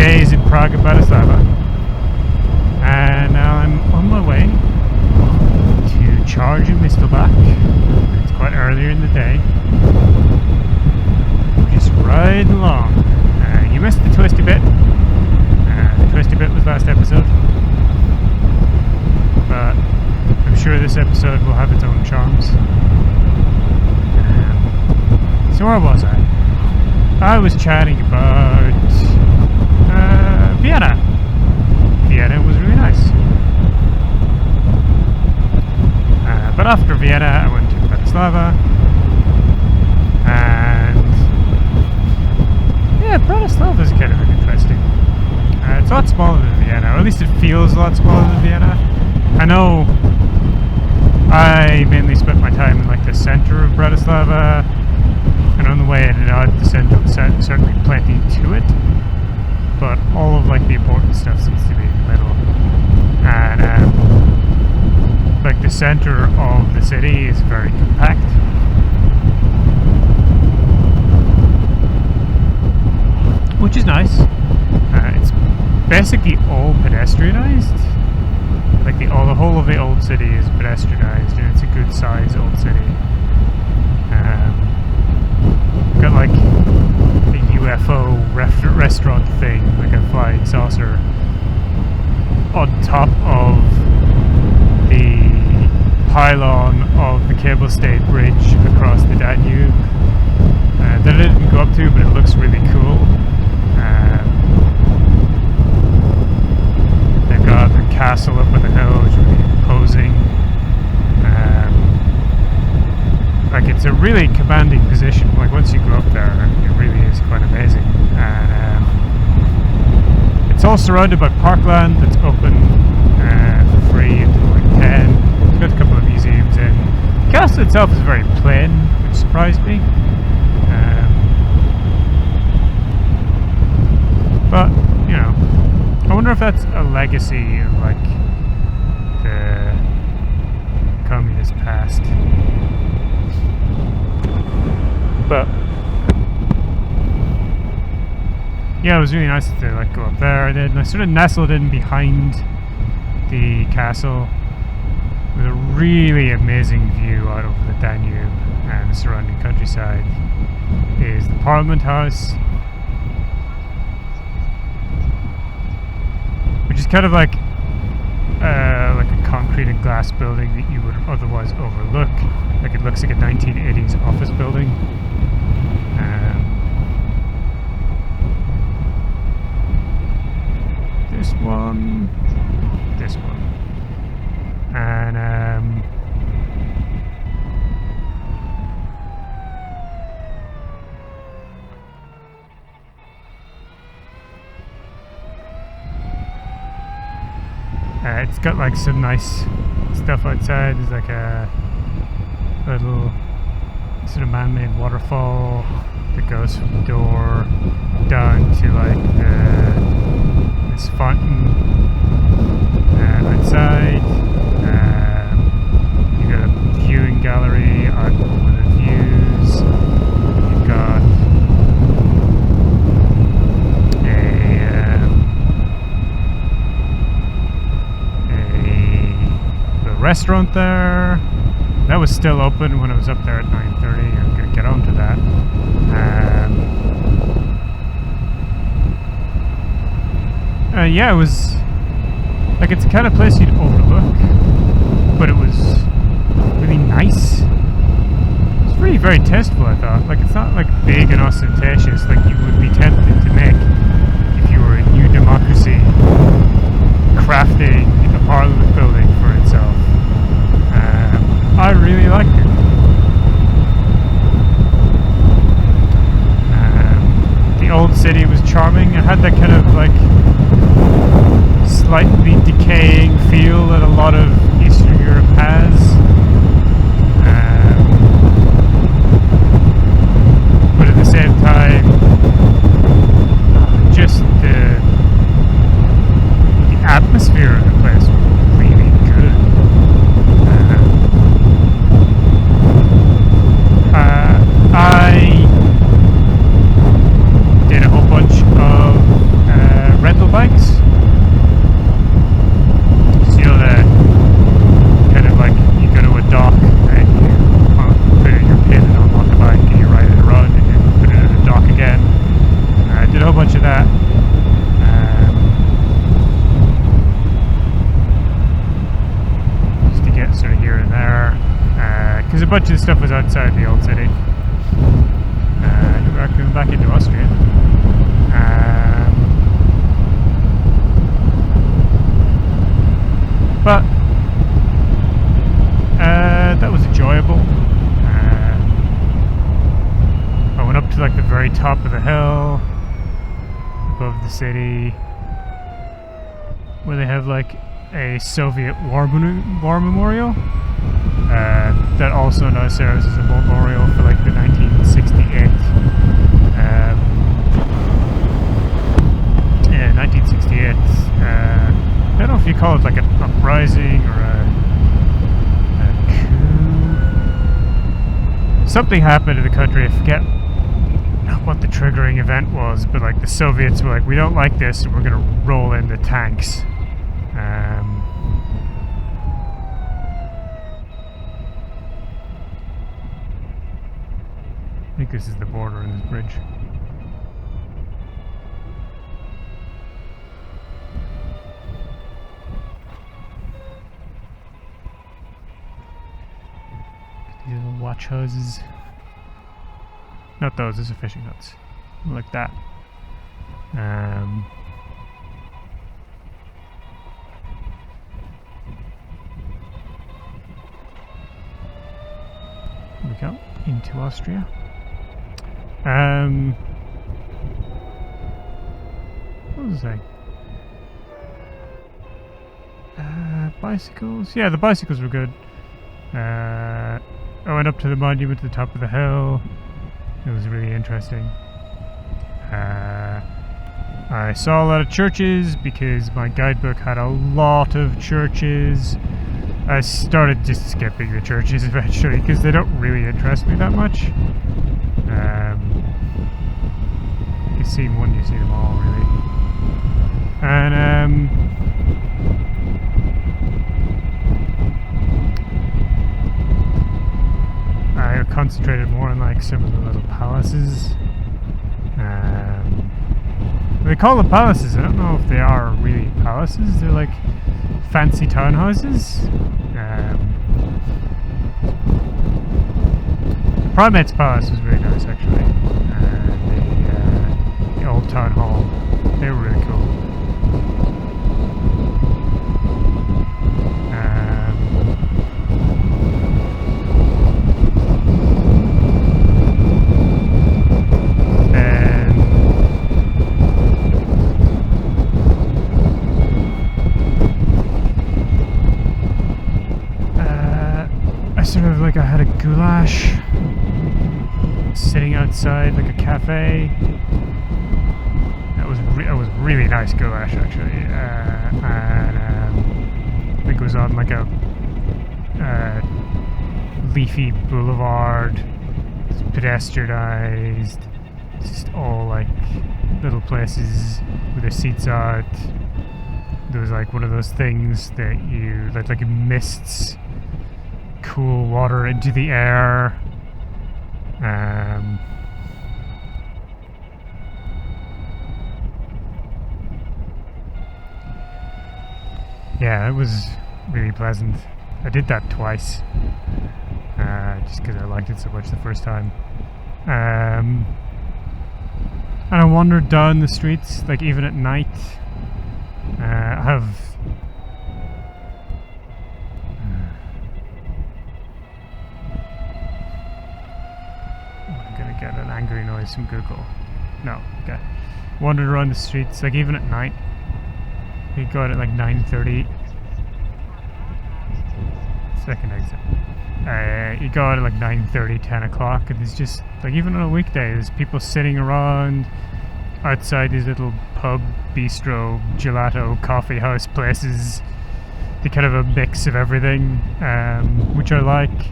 days in Prague and Bratislava, and now I'm on my way to charge in Mistelbach. It's quite earlier in the day. We're just riding along. You missed the twisty bit. The twisty bit was last episode, but I'm sure this episode will have its own charms. So where was I? I was chatting about Vienna. Vienna was really nice. But after Vienna, I went to Bratislava, and yeah, Bratislava is kind of interesting. It's a lot smaller than Vienna, or at least it feels a lot smaller than Vienna. I know I mainly spent my time in like the center of Bratislava, and on the way in and out the center was certainly plenty to it, but all of like the important stuff seems to be in the middle. And like the center of the city is very compact. Which is nice. It's basically all pedestrianized. Like the whole of the old city is pedestrianized, and it's a good size old city. Got like a UFO restaurant thing, like a flying saucer, on top of the pylon of the cable stayed bridge across the Danube. That I didn't go up to, but it looks really cool. They've got the castle up on the hill, which is really imposing. Like it's a really commanding position. Like once you go up there, it really is quite amazing. And it's all surrounded by parkland that's open for free until like 10. It's got a couple of museums in. The castle itself is very plain, which surprised me. But you know, I wonder if that's a legacy of like the communist past. But yeah, it was really nice to like go up there. And I sort of nestled in behind the castle with a really amazing view out over the Danube and the surrounding countryside. Is the Parliament House, which is kind of like a concrete and glass building that you would otherwise overlook. Like it looks like a 1980s office building. This one, and it's got like some nice stuff outside. There's like a little sort of man-made waterfall that goes from the door down to like this fountain outside. You got a viewing gallery out over the views. You've got a restaurant there. That was still open when I was up there at 9:30. I'm going to get onto that. Yeah, it was like it's the kind of place you'd overlook, but it was really nice. It's really very tasteful, I thought. Like it's not like big and ostentatious like you would be tempted to make if you were a new democracy crafting a parliament building for itself. I really liked it. The old city was charming. It had that kind of like slightly decaying feel that a lot of Eastern Europe has. But at the same time, just the atmosphere of the place was really good. I did a whole bunch of bunch of stuff was outside the old city. We're going back into Austria. But that was enjoyable. I went up to like the very top of the hill above the city, where they have like a Soviet war memorial that also now serves as a memorial for like the 1968 1968 I don't know if you call it like an uprising or a coup. Something happened in the country, I forget what the triggering event was, but like the Soviets were like, we don't like this and we're gonna roll in the tanks. I think this is the border in this bridge. These little watch houses. Not those, those are fishing huts. Like that. Here we go, into Austria. What was I saying? Bicycles? Yeah, the bicycles were good. I went up to the monument at the top of the hill. It was really interesting. I saw a lot of churches because my guidebook had a lot of churches. I started just skipping the churches eventually because they don't really interest me that much. You've seen one, you've seen them all, really. And I concentrated more on like some of the little palaces. They call them palaces. I don't know if they are really palaces. They're like fancy townhouses. The Primate's Palace was really nice, actually. The old town hall, they were really cool. I had a goulash sitting outside like a cafe. That was really nice goulash, actually, and I think it was on like a leafy boulevard. It's pedestrianized. It's just all like little places with their seats out. There was like one of those things that you like mists cool water into the air. Yeah, it was really pleasant. I did that twice, just because I liked it so much the first time. And I wandered down the streets, like even at night. I have get an angry noise from Google. No, okay. Wandered around the streets, like even at night. We go out at like 9:30. Second exit. You go out at like 9:30, 10 o'clock, and there's just, like even on a weekday, there's people sitting around outside these little pub, bistro, gelato, coffee house places. They're kind of a mix of everything, which I like.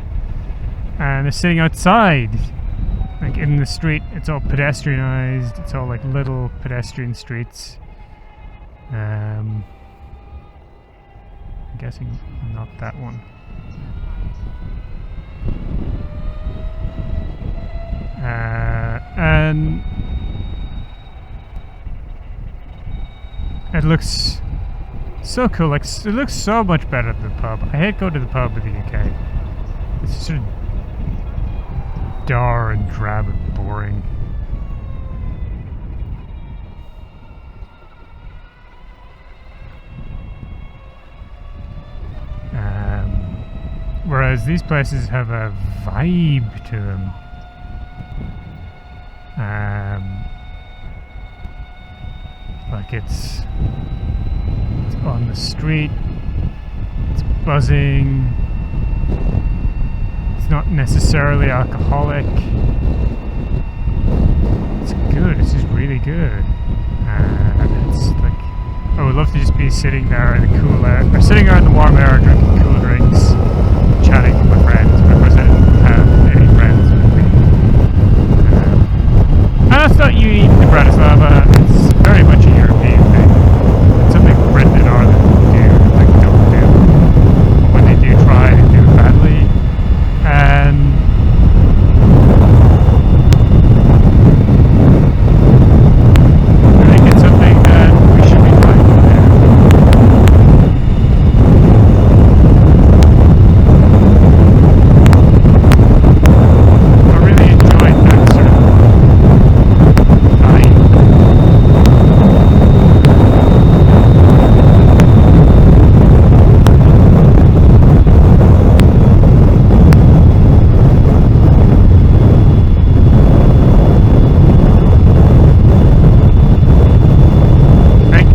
And they're sitting outside. Like in the street, it's all pedestrianized. It's all like little pedestrian streets. I'm guessing not that one. And it looks so cool. Like it looks so much better than the pub. I hate going to the pub in the UK. It's sort of dour and drab and boring. Whereas these places have a vibe to them. Like it's on the street, it's buzzing, it's not necessarily alcoholic. It's good, it's just really good. It's like, I would love to just be sitting there in the cool air, or sitting out in the warm air drinking cool drinks, chatting to my friends, but of course I didn't have any friends with me. And that's not unique to Bratislava, it's very much a European thing. It's something Britain and Ireland do, like don't do. But when they do try, they do it badly. And I think it's something that we should be trying to do. I really enjoyed that sort of vibe. I think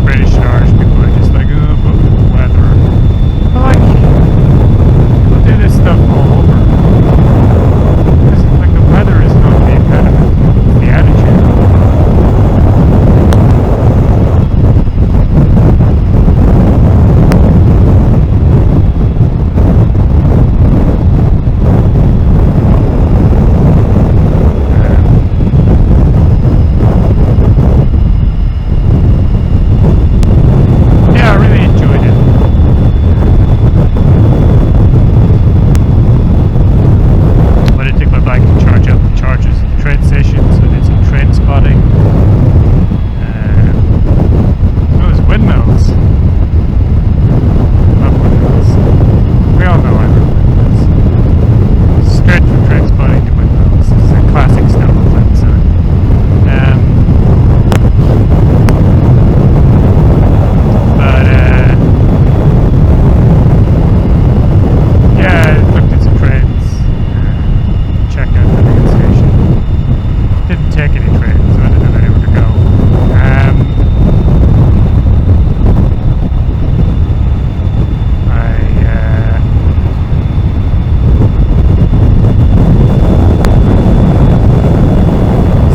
British and Irish people are just like, oh, but weather. But like, people do this stuff all over. Because like the weather is not the impediment, it's the attitude. Yeah, I really enjoyed it. When I took my bike to charge up the chargers at the train station, so I did some train spotting. Oh, there's windmills. Love windmills. We all know I love windmills. Straight from train spotting to windmills. It's a classic stuff. So, yeah, I looked at some trains, checked out the main station. Didn't take any trains, so I didn't have anywhere to go.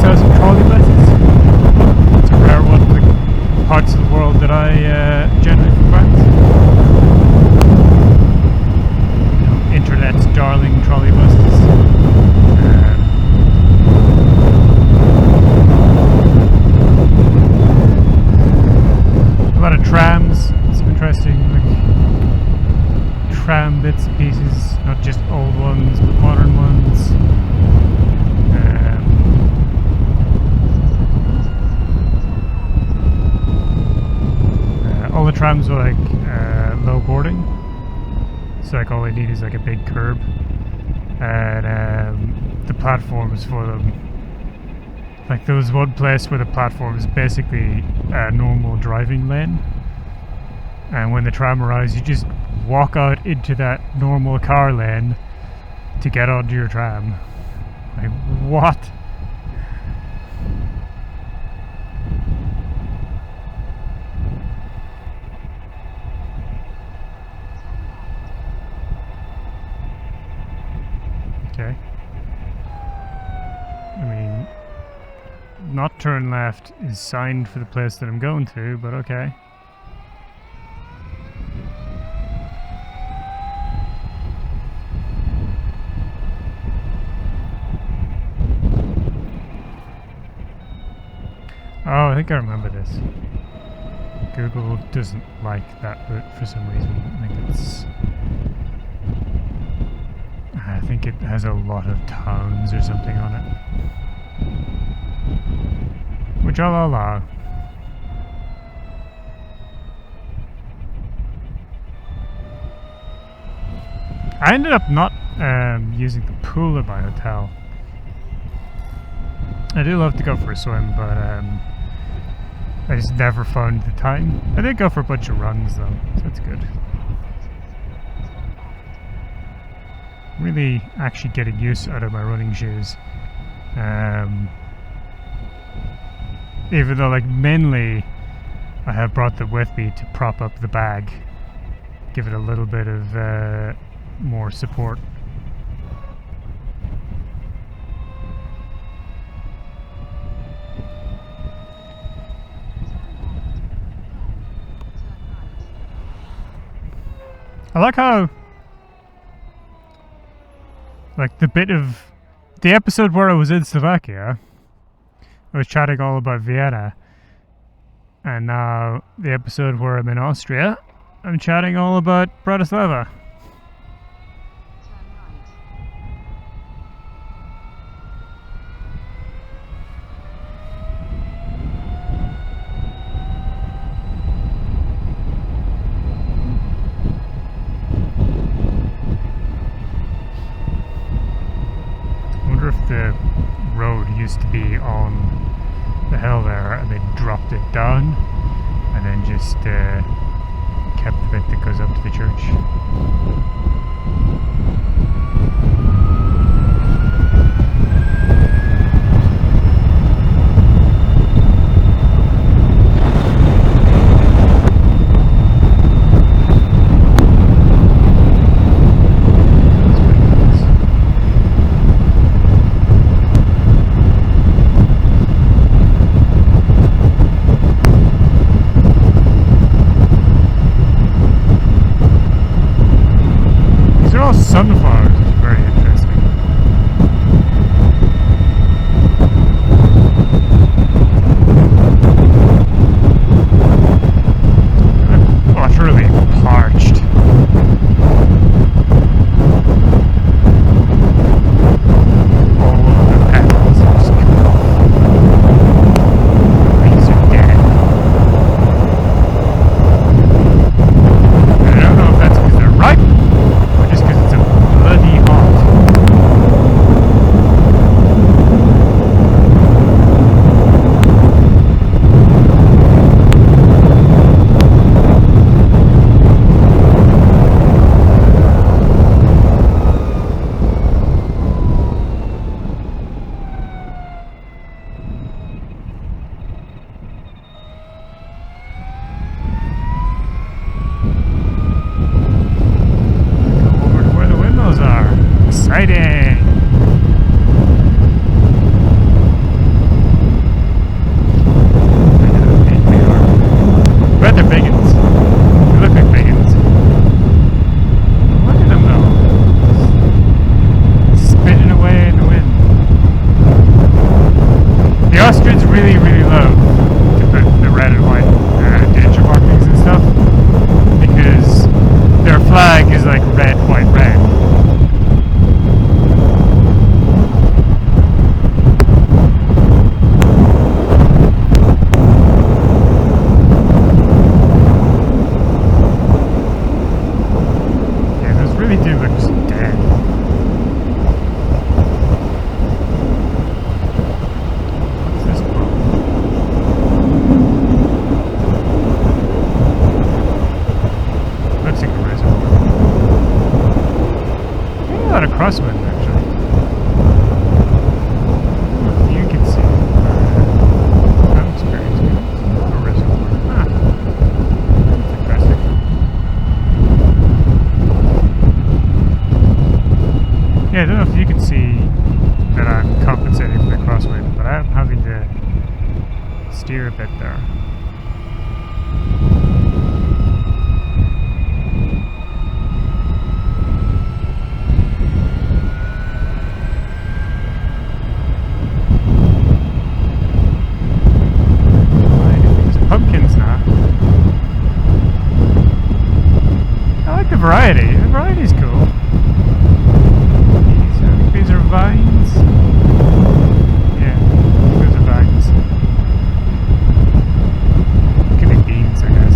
Saw some trolley buses. It's a rare one for the parts of the world that I generally frequent. Internet's darling trolley buses. A lot of trams, some interesting like tram bits and pieces, not just old ones but modern ones. All the trams are like low boarding. So like all they need is like a big curb, and the platforms for them, like there was one place where the platform is basically a normal driving lane, and when the tram arrives you just walk out into that normal car lane to get onto your tram. Like what? Okay. I mean, not turn left is signed for the place that I'm going to, but okay. Oh, I think I remember this. Google doesn't like that route for some reason. I think it has a lot of towns or something on it, which I'll allow. I ended up not using the pool at my hotel. I do love to go for a swim, but I just never found the time. I did go for a bunch of runs though, so that's good. Really actually getting use out of my running shoes. Even though, like, mainly I have brought them with me to prop up the bag, give it a little bit of more support. I like how, like, the episode where I was in Slovakia, I was chatting all about Vienna, and now the episode where I'm in Austria, I'm chatting all about Bratislava. If the road used to be on the hill there and they dropped it down and then just kept the bit that goes up to the church. Sunflowers is very interesting. They're utterly parched. All of the petals are just cut off. These are dead. I don't know if that's because they're ripe, or just because it's a bloody hot. Exciting! But they're big uns. They look like big uns. Look at them though. Spinning away in the wind. The Austrians really, really love to put the red and white danger markings and stuff, because their flag is like red, white, red. Do look just dead. What's this book? Looks like a reservoir. Maybe a lot of crosswind actually. You can see. I'm experiencing a reservoir. Ah. That's impressive. Yeah, I don't know if you can see that I'm compensating for the crosswind, but I'm having to steer a bit there. There's pumpkins now. I like the variety. The variety's cool. These are vines. Yeah, those are vines. Could be beans, I guess.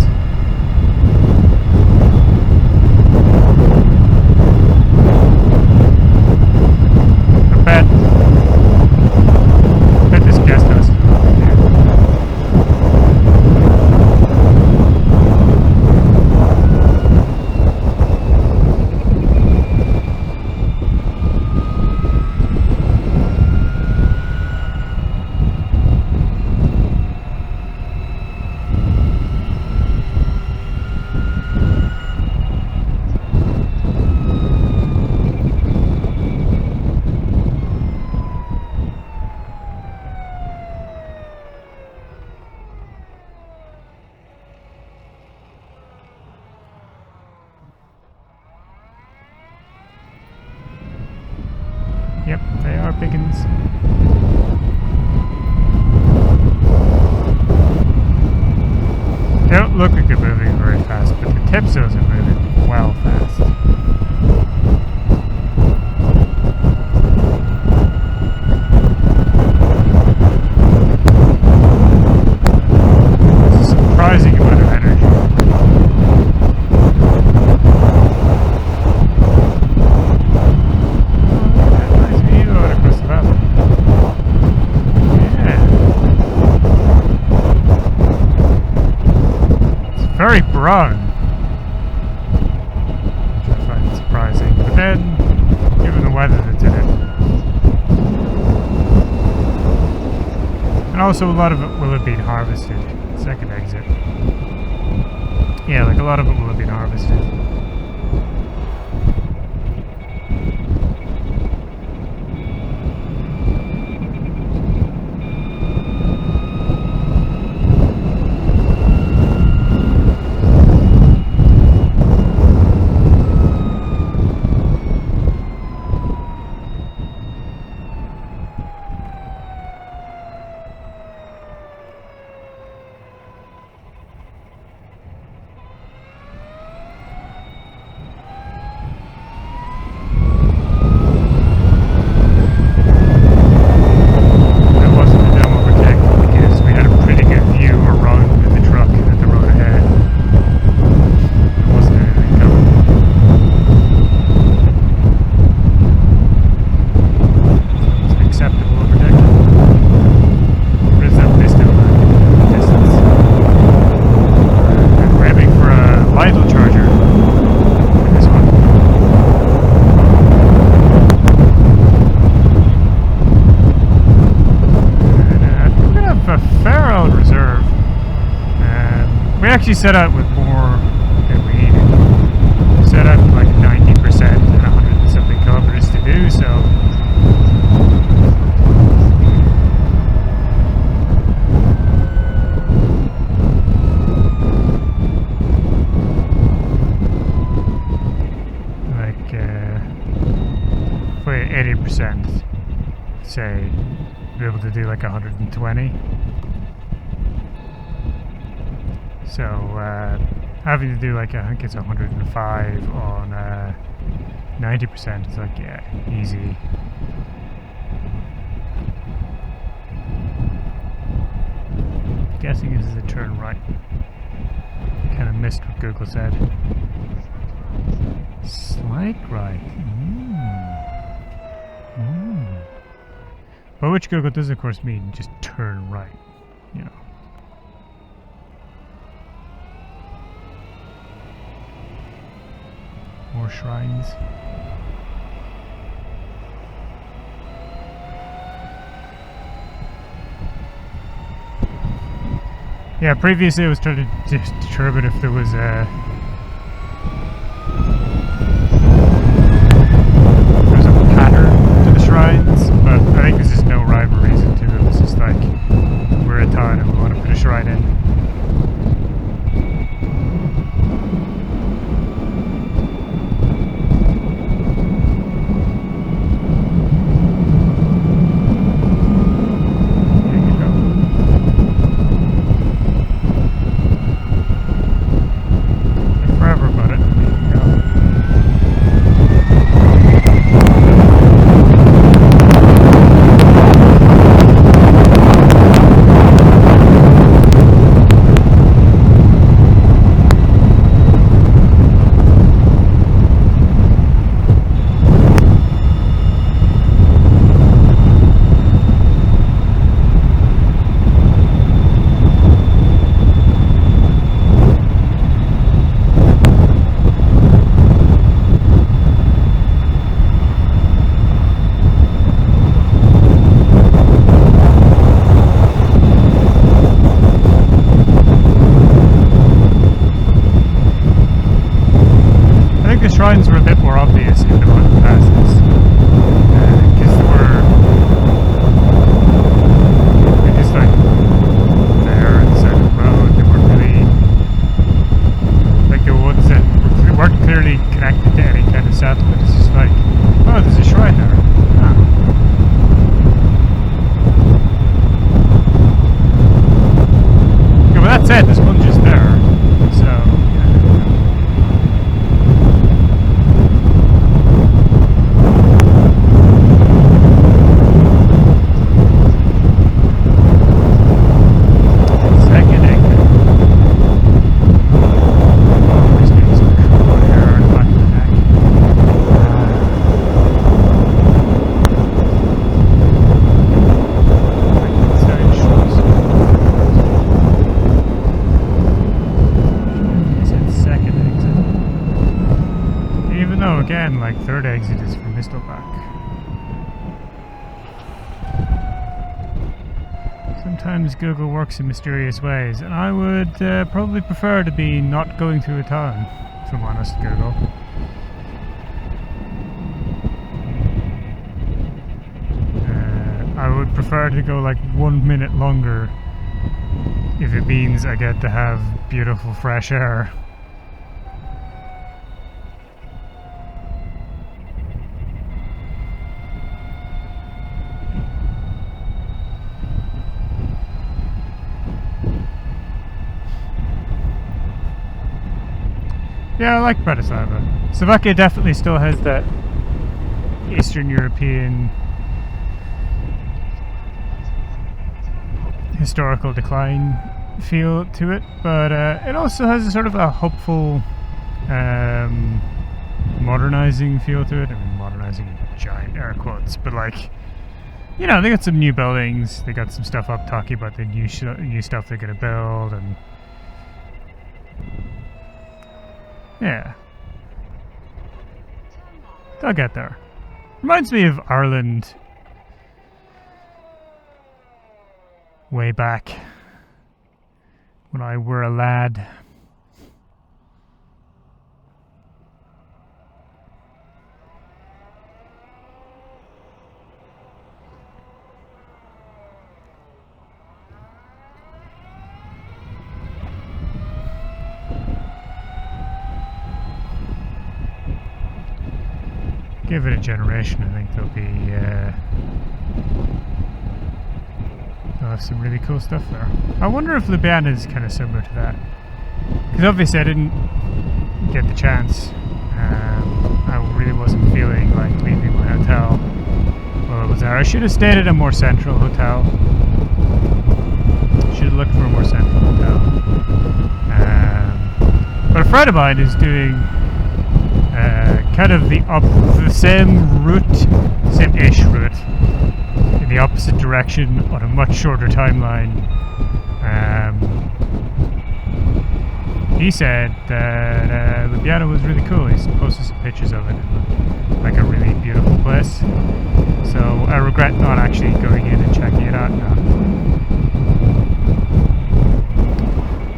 pickings. They don't look like they're moving very fast, but the tip zones are moving well fast. It's a surprising amount of energy. Nice view out across the valley. Very brown, which I find surprising. But then, given the weather that's in it, and also a lot of it will have been harvested. Second exit. Yeah, like a lot of it will have been harvested. Actually set out with more than we needed. We set out with like 90% and 100 and something kilometers to do, so like for 80%, say, be able to do like 120. So, having to do like, I think it's 105 on 90%, it's like, yeah, easy. Guessing this is a turn right. Kind of missed what Google said. Slight right. But which Google does, of course, mean just turn right, you know. More shrines. Yeah, previously I was trying to just determine if there was a pattern to the shrines, but I think there's just no rhyme or reason to them. It's just like, we're a town and we want to put a shrine in. Shrines were a bit more obvious in the mountain passes, because they just like there at the side of the road. They weren't really like the ones that weren't clearly connected to any kind of settlement. It's just like, oh, there's a shrine there. Ah. again, like, third exit is from Mistelbach. Sometimes Google works in mysterious ways, and I would probably prefer to be not going through a town, if I'm honest, Google. I would prefer to go like 1 minute longer if it means I get to have beautiful fresh air. Yeah, I like Bratislava. Slovakia definitely still has that Eastern European historical decline feel to it, but it also has a sort of a hopeful modernizing feel to it. I mean, modernizing in giant air quotes, but like, you know, they got some new buildings, they got some stuff up talking about the new stuff they're gonna build, and yeah, they'll get there. Reminds me of Ireland way back when I were a lad. Give it a generation, I think they'll have some really cool stuff there. I wonder if Ljubljana is kind of similar to that, because obviously I didn't get the chance. I really wasn't feeling like leaving my hotel while I was there. I should have stayed at a more central hotel. Should have looked for a more central hotel. But a friend of mine is doing kind of the same route, same-ish route, in the opposite direction on a much shorter timeline. He said that Ljubljana was really cool. He's posted some pictures of it. It looked like a really beautiful place. So I regret not actually going in and checking it out now.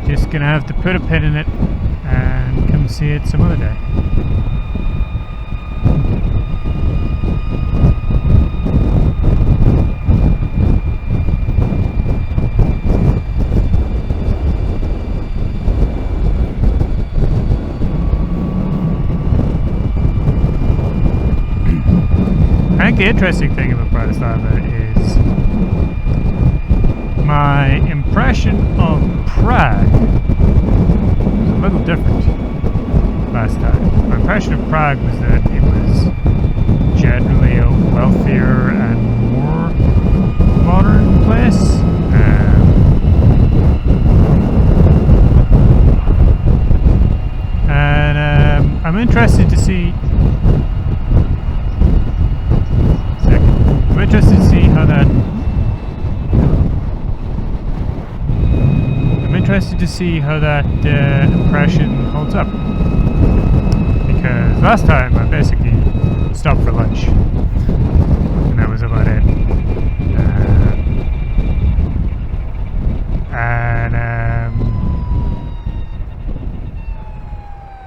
Just gonna have to put a pin in it and come see it some other day. I think the interesting thing about Bratislava is my impression of Prague was a little different last time. My impression of Prague was that it was generally a wealthier and more modern place. I'm interested to see. I'm interested to see how that. I'm interested to see how that impression holds up. Because last time I basically stopped for lunch, and that was about it.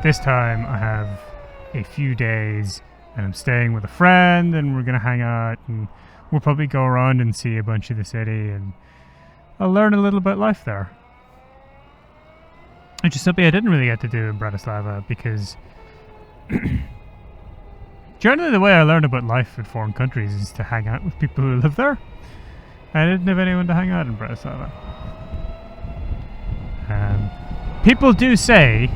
This time I have a few days, and I'm staying with a friend, and we're gonna hang out, and we'll probably go around and see a bunch of the city, and I'll learn a little about life there. Which is something I didn't really get to do in Bratislava, because generally the way I learn about life in foreign countries is to hang out with people who live there. I didn't have anyone to hang out in Bratislava. People do say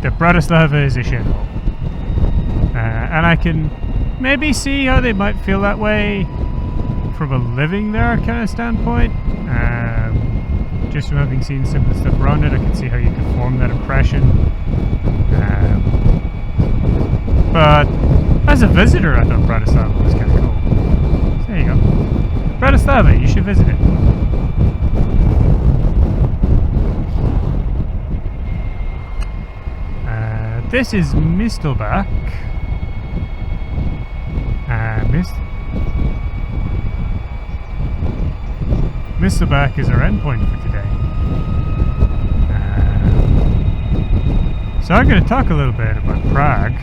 that Bratislava is a shithole. And I can maybe see how they might feel that way from a living there kind of standpoint. Just from having seen some of the stuff around it, I can see how you can form that impression. But as a visitor, I thought Bratislava was kind of cool. So there you go. Bratislava, you should visit it. This is Mistelbach. Mistelbach is our endpoint for today. So I'm going to talk a little bit about Prague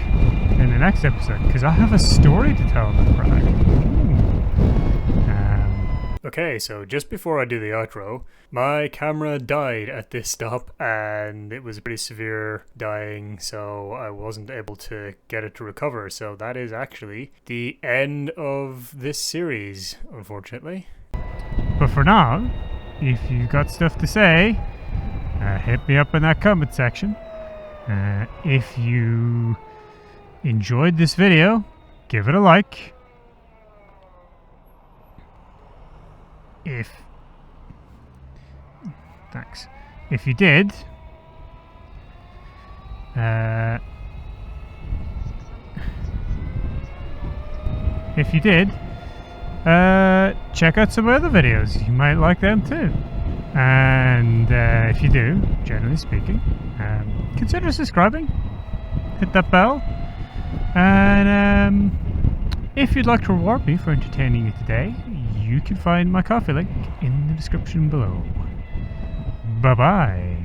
in the next episode, because I have a story to tell about Prague. Okay, so just before I do the outro, my camera died at this stop, and it was pretty severe dying, so I wasn't able to get it to recover. So that is actually the end of this series, unfortunately. But for now, if you've got stuff to say, hit me up in that comment section. If you enjoyed this video, give it a like. Thanks. If you did, check out some other videos. You might like them too. And if you do, generally speaking, consider subscribing. Hit that bell. And if you'd like to reward me for entertaining you today, you can find my coffee link in the description below. Bye-bye.